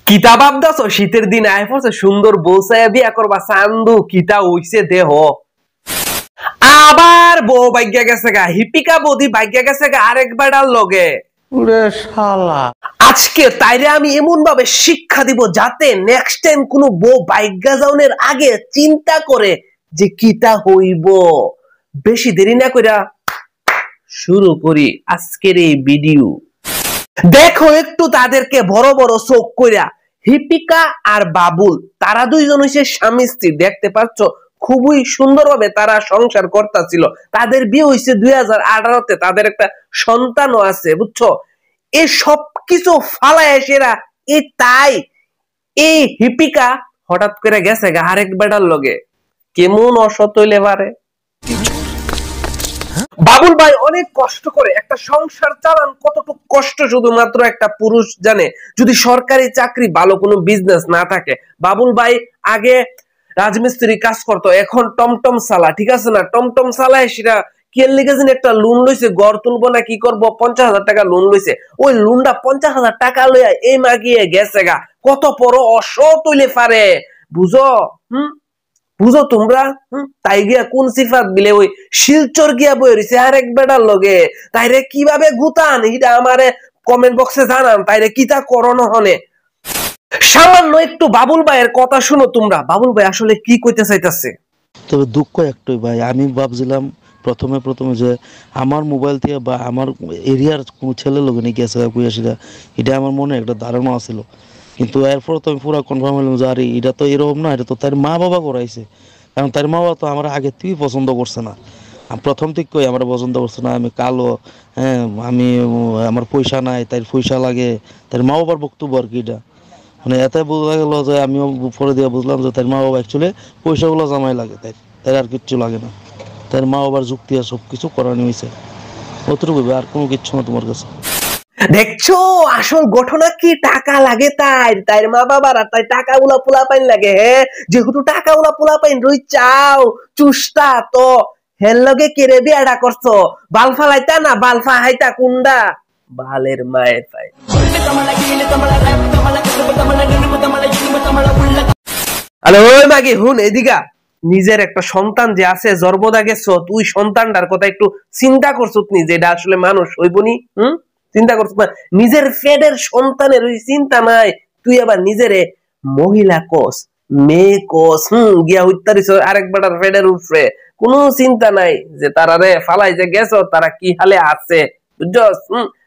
কিতা ভাবদাস শীতের দিন আয় পড়ছে সুন্দর বউসায়া বিয়া করবা চান্দু কিতা হইছে দেহ আবার বউ ভাগ্যা গেছে গা হিপিকা বৌদি ভাগ্যা গেছে গা আরেকবার লগে ওরে শালা আজকে তাইরে আমি এমন ভাবে শিক্ষা দিব যাতে নেক্সট টাইম কোনো বউ ভাগ্যা যাওনের আগে চিন্তা করে যে কিতা হইব। বেশি দেরি না কইরা শুরু করি আজকের এই ভিডিও। দেখো একটু তাদেরকে বড় বড় চোখ কইরা, হিপিকা আর বাবুল তারা দুইজন হইছে স্বামী স্ত্রী। দেখতে পাচ্ছ খুবই সুন্দরভাবে তারা সংসার করতেছিল। তাদের বিয়ে হইছে 2018-তে, তাদের একটা সন্তানও আছে বুঝছো। এই সব কিছু ফালায় এসেরা এই হিপিকা হঠাৎ করে গেছে গা আরেক বেটার লগে। কেমন অসৎ হইলে পারে। বাবুল ভাই অনেক কষ্ট করে একটা সংসার চালান, কতটুকু কষ্ট শুধুমাত্র একটা পুরুষ জানে। যদি সরকারি চাকরি ভালো কোনো বিজনেস না থাকে, বাবুল ভাই আগে রাজমিস্ত্রি কাজ করতো, এখন টমটম চালা, ঠিক আছে না। টমটম চালায় সেটা কেন লিখেছেন একটা লোন লইছে, ঘর তুলবো না কি করবো, 50,000 টাকা লোন লইছে। ওই লোনটা 50,000 টাকা লইয়া এই মাগিয়ে গেছে গা। কত বড় অসৎ হইলে পারে বুঝো। বুঝো তোমরা। তাই গিয়া কোন সিফাত বিলে ওই শিলচর গিয়া বই রইছে আরেক বেটার লগে। তাইরে কিভাবে গুতান এটা আমারে কমেন্ট বক্সে জানান। তাইরে কিতা করণ হনে। সামান্য একটু বাবুল ভাইয়ের কথা শুনো তোমরা। বাবুল ভাই আসলে কি কইতে চাইতেছে। তবে দুঃখ একটাই ভাই, আমি ভাবছিলাম প্রথমে যে আমার মোবাইল থেকে বা আমার এরিয়ার কোনো ছেলে লোক নিয়ে গেছে কুয়াশিরা, এটা আমার মনে একটা ধারণা আছিল। কিন্তু এরপর তো আমি পুরো কনফার্ম হলাম যে আরে এটা তো এরকম না, এটা তো তার মা বাবা করাইছে। কারণ তার মা বাবা তো আমার আগে থেকেই পছন্দ করছে না, প্রথম থেকেই আমার পছন্দ করছে না। আমি কালো, হ্যাঁ আমি আমার পয়সা নাই, তাই পয়সা লাগে, তার মা বাবার বক্তব্য আর কি। এটা মানে এত বোঝা গেল যে আমিও পরে দিয়ে বুঝলাম যে তার মা বাবা অ্যাকচুয়ালি পয়সাগুলো জামাই লাগে, তাই আর কিচ্ছু লাগে না। তার মা বাবার যুক্তি আর সবকিছু করানো হয়েছে, অতটুকু আর কোনো কিচ্ছু না তোমার কাছে। দেখছো আসল ঘটনা কি, টাকা লাগে তাই মা বাবার, আর তাই টাকা গুলা পোলা পাইন লাগে। হ্যাঁ যেহেতু টাকা গুলা পোলা পাইন রই চাও চুস্তা তো হের লগে কেড়ে বিয়াটা করছো। বাল ফালাইতা না বাল ফাহাইতা কুন্ডা বালের মায়ের পাই। আরে ওই মাগি হুন এদিকা, নিজের একটা সন্তান যে আছে জন্মদা গেছো, তুই সন্তানটার কথা একটু চিন্তা করছো নি যে এটা আসলে মানুষ হইবনি। চিন্তা করছো না, নিজের পেটের সন্তানের ওই চিন্তা নাই। তুই আবার নিজেরে মহিলা কোষ মেয়ে কোষ গিয়া হইতারিস আরেকবার পেটের উপরে। কোনো চিন্তা নাই যে তারা রে ফালাই যে গেছো তারা কি হালে আছে বুঝছস।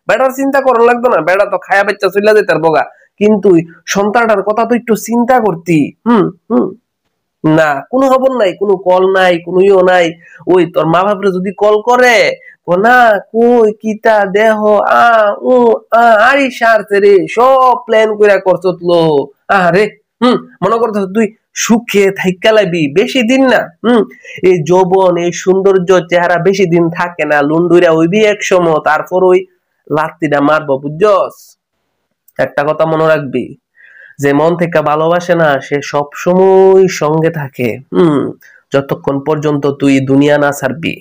বেটার চিন্তা করা লাগতো না, বেটা তো খায়া বাচ্চা চলে যেত তার বগা। কিন্তু সন্তানটার কথা তো একটু চিন্তা করতি। না কোনো খবর নাই, কোনো কল নাই, কোনো ইও নাই। ওই তোর মা বাপরে যদি কল করে না কই কিতা দেহ আরি সারছে রে, সব প্ল্যান কইরা করছত লো। আরে মনে করতেছ তুই সুখে থাইকা লাইবি বেশি দিন না। এই যৌবন এই সৌন্দর্য চেহারা বেশি দিন থাকে না, লুন্ডুইরা হইবি এক সময়, তারপর ওই লাত্তিটা মারবো বুঝছস। একটা কথা মনে রাখবি, যে মন থেকে ভালোবাসে না সে সব সময় সঙ্গে থাকে যতক্ষণ পর্যন্ত তুই দুনিয়া না ছাড়বি।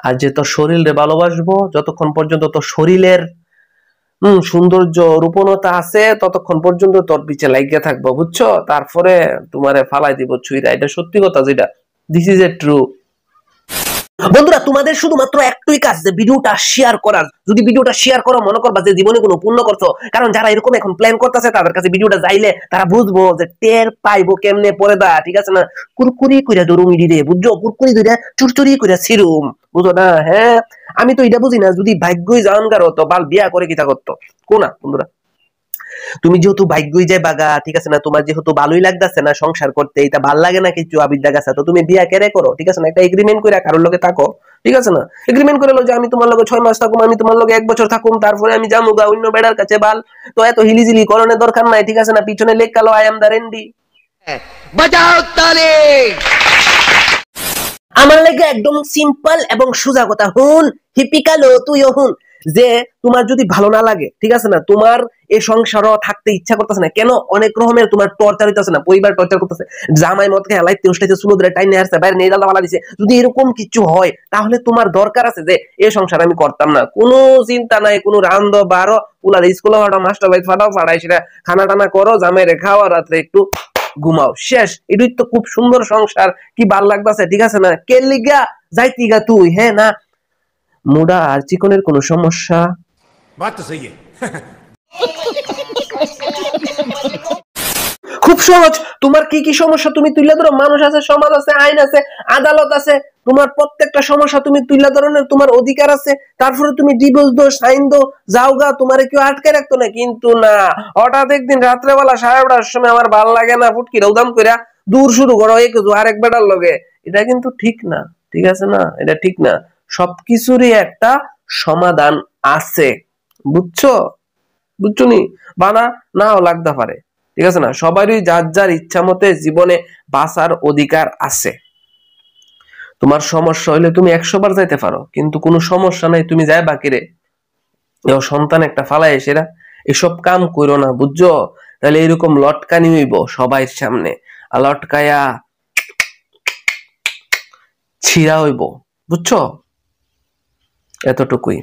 আর যে তোর শরীরে ভালোবাসবো যতক্ষণ পর্যন্ত তোর শরীরের সৌন্দর্য রূপণতা আছে ততক্ষণ পর্যন্ত তোর পিছে লাগিয়ে থাকবো বুঝছো। তারপরে তোমারে ফালাই দিব ছুঁইরা। এটা সত্যি কথা, যেটা দিস ইজ এ ট্রু। বন্ধুরা তোমাদের শুধুমাত্র একটাই কাজ, যে ভিডিওটা শেয়ার করার। যদি ভিডিওটা শেয়ার করো মনে করবা যে জীবনে কোনো পুণ্য করছো। কারণ যারা এরকম এখন প্ল্যান করতেছে তাদের কাছে ভিডিওটা যাইলে তারা বুঝবো যে টের পাইবো কেমনে পরে দা, ঠিক আছে না। কুরকুরি কইরা দরুম ইডিরে বুঝছো, কুরকুরি ধরে চুরচুরি কইরা ছিরুম বুঝো না। হ্যাঁ আমি তো এটা বুঝি না, যদি ভাগ্যই জান গারো তো বাল বিয়া করে কিতা করতো কোনা। বন্ধুরা তুমি যেহেতু ভাগ্যই যায় বাগা, ঠিক আছে না, তোমার যেহেতু ভালোই লাগতেছে না সংসার করতে, এটা ভাল লাগে না কিছু আবিদ্যা গাছা, তো তুমি বিয়া কেড়ে করো, ঠিক আছে না। একটা এগ্রিমেন্ট করে কারোর লগে থাকো, ঠিক আছে না। এগ্রিমেন্ট করে লো যে আমি তোমার লগে 6 মাস থাকুম, আমি তোমার লগে 1 বছর থাকুম, তারপরে আমি যামু গা অন্য বেড়ার কাছে। বাল তো এত হিলিজিলি করণের দরকার নাই, ঠিক আছে না। পিছনে লেখা লো আই এম দা রেন্ডি। বাজাও তালি। আমার লাগে একদম সিম্পল এবং সোজা কথা। হুন হিপিকা লো তুইও হুন, যে তোমার যদি ভালো না লাগে, ঠিক আছে না, তোমার এই সংসারও থাকতে ইচ্ছা করতেছে না, কেন অনেক রকমের তোমার টর্চার হইতেছে না, পরিবার টর্চার করতেছে, জামাই মদ খেয়ে লাইতে উষ্টাইতে চুলো ধরে টাইনে আসছে, বাইরে নেই দাদা দিছে, যদি এরকম কিছু হয় তাহলে তোমার দরকার আছে যে এই সংসার আমি করতাম না, কোনো চিন্তা নাই, কোনো রান্ধ বারো পুলার স্কুলে ফাটাও, মাস্টার ভাই ফাটাও, ফাটাই সেটা খানা টানা করো, জামাই রে খাওয়া, রাত্রে একটু ঘুমাও, শেষ। এটাই তো খুব সুন্দর সংসার, কি ভাল লাগতেছে, ঠিক আছে না? কে লিগা যাইতিগা তুই, হ্যাঁ না? মুডা আর চিকনের কোনো সমস্যা? बात तो सही है। খুব সহজ। তোমার কি কি সমস্যা তুমি তুলে ধরো, মানুষ আছে, সমাজ আছে, আইন আছে, আদালত আছে, তোমার প্রত্যেকটা সমস্যা তুমি তুলে ধরনের তোমার অধিকার আছে। তারপরে তুমি ডিভোর্স দো, সাইন দো, যাও গা, তোমার কেউ আটকে রাখতো না। কিন্তু না, হঠাৎ একদিন রাত্রেবেলা 11:30-র সময় আমার ভাল লাগে না, ফুটকি রৌদাম কইরা দূর শুরু করো এই কিছু আরেক বেটার লগে, এটা কিন্তু ঠিক না, ঠিক আছে না? এটা ঠিক না। সবকিছুরই একটা সমাধান আছে, বুঝছো? বুঝছো নি? বানা নাও লাগতে পারে, ঠিক আছে না? সবারই যার যার ইচ্ছা মতে জীবনে বাঁচার অধিকার আছে। তোমার সমস্যা হইলে তুমি 100 বার যাইতে পারো, কিন্তু কোনো সমস্যা নাই, তুমি যাই বাকিরে সন্তান একটা ফালাই এসেরা এসব কাম করো না, বুঝছো? তাহলে এরকম লটকানি হইব সবাইয়ের সামনে, আর লটকায়া ছিড়া হইব, বুঝছো? এতটুকুই।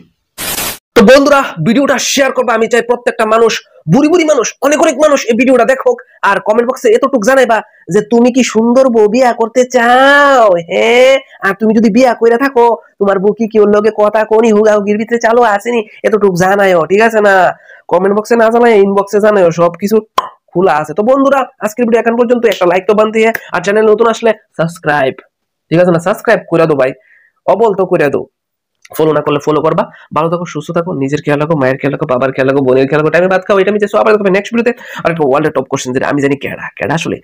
তো বন্ধুরা, ভিডিওটা শেয়ার করবে, আমি চাই প্রত্যেকটা মানুষ, বুড়ি বুড়ি মানুষ, অনেক অনেক মানুষ এই ভিডিওটা দেখুক, আর কমেন্ট বক্সে এতটুকু জানাইবা যে তুমি কি সুন্দর বউ বিয়া করতে চাও, হ্যাঁ? আর তুমি যদি বিয়া কইরা থাকো, তোমার বউ কি ওর লগে কথা কোনি হুগাহুগির ভিতরে চালু আসেনি, এতটুকু জানাইও, ঠিক আছে না? কমেন্ট বক্সে না জানাই, ইনবক্সে জানাইও, সবকিছু খোলা আছে। তো বন্ধুরা, আজকের ভিডিও এখন পর্যন্ত, একটা লাইক তো বানতে, আর চ্যানেল নতুন আসলে সাবস্ক্রাইব, ঠিক আছে না? সাবস্ক্রাইব করে দাও ভাই, অবল তো করে দাও। ফলো না করলে ফলো করবা। ভালো থাকো, সুস্থ থাকো, নিজের খেয়াল রাখো, মায়ের খেয়াল রাখো, বাবার খেয়াল রাখো, বোনের খেয়াল রাখো, টাইমে ভাত খাও। এটা আমি চাইছো আবার নেক্সট ভিডিওতে আর একটা ওয়ার্ল্ডের টপ কোশ্চেন, যেটা আমি জানি কেডা কেডা আসলে